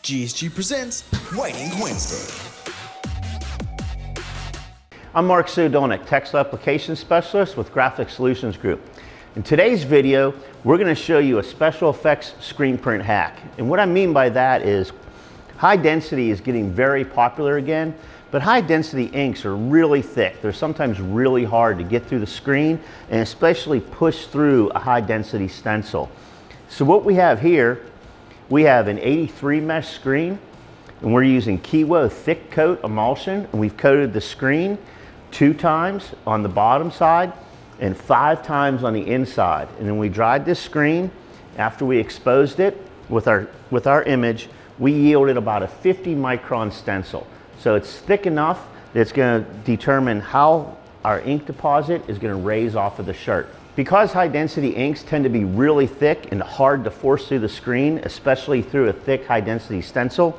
GSG presents White Ink Wednesday. I'm Mark Sudonik, Textile Application Specialist with Graphic Solutions Group. In today's video, we're going to show you a special effects screen print hack. And what I mean by that is high density is getting very popular again, but high density inks are really thick. They're sometimes really hard to get through the screen and especially push through a high density stencil. So what we have here, we have an 83 mesh screen, and we're using Kiwo thick coat emulsion, and we've coated the screen 2 times on the bottom side and 5 times on the inside. And then we dried this screen. After we exposed it with our image, we yielded about a 50 micron stencil. So it's thick enough that it's going to determine how our ink deposit is going to raise off of the shirt. Because high density inks tend to be really thick and hard to force through the screen, especially through a thick high density stencil,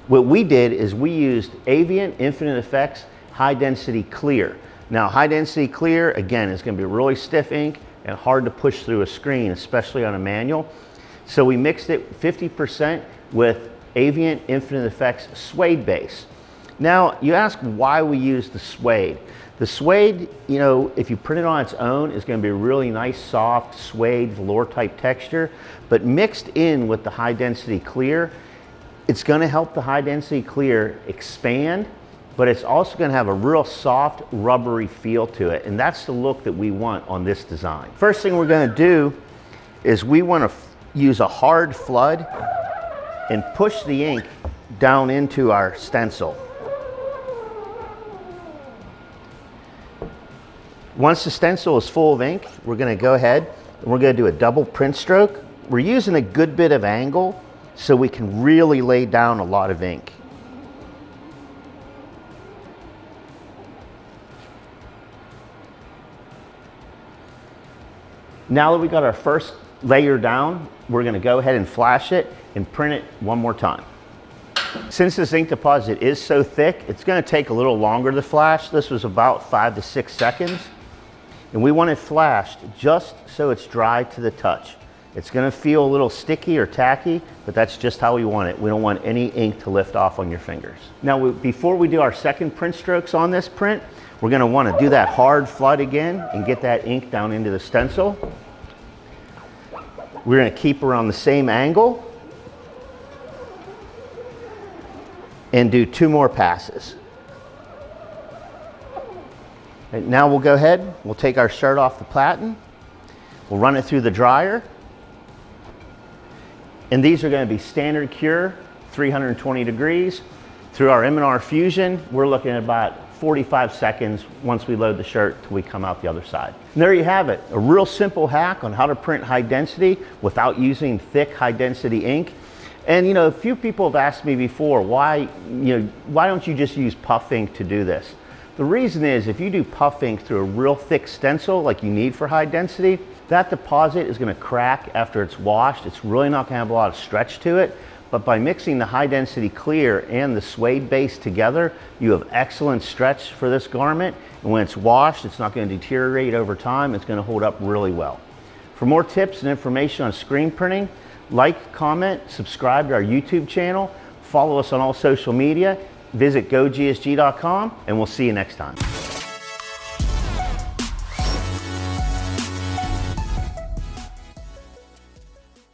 what we did is we used Avient Infinite Effects High Density Clear. Now high density clear, again, is going to be really stiff ink and hard to push through a screen, especially on a manual. So we mixed it 50% with Avient Infinite Effects Suede Base. Now you ask why we use the suede. The suede, you know, if you print it on its own, is going to be a really nice, soft, suede, velour type texture. But mixed in with the high density clear, it's going to help the high density clear expand, but it's also going to have a real soft, rubbery feel to it. And that's the look that we want on this design. First thing we're going to do is we want to use a hard flood and push the ink down into our stencil. Once the stencil is full of ink, we're going to go ahead and we're going to do a double print stroke. We're using a good bit of angle so we can really lay down a lot of ink. Now that we got our first layer down, we're going to go ahead and flash it and print it one more time. Since this ink deposit is so thick, it's going to take a little longer to flash. This was about 5 to 6 seconds. And we want it flashed just so it's dry to the touch. It's going to feel a little sticky or tacky, but that's just how we want it. We don't want any ink to lift off on your fingers. Now, before we do our second print strokes on this print, we're going to want to do that hard flood again and get that ink down into the stencil. We're going to keep her on the same angle and do 2 more passes. Right, now we'll go ahead, we'll take our shirt off the platen, we'll run it through the dryer, and these are going to be standard cure, 320 degrees. Through our M&R Fusion, we're looking at about 45 seconds once we load the shirt till we come out the other side. And there you have it, a real simple hack on how to print high density without using thick high density ink. And you know, a few people have asked me before, why don't you just use puff ink to do this? The reason is if you do puff ink through a real thick stencil like you need for high density, that deposit is going to crack after it's washed. It's really not going to have a lot of stretch to it. But by mixing the high density clear and the suede base together, you have excellent stretch for this garment. And when it's washed, it's not going to deteriorate over time. It's going to hold up really well. For more tips and information on screen printing, like, comment, subscribe to our YouTube channel, follow us on all social media, visit gogsg.com, and we'll see you next time.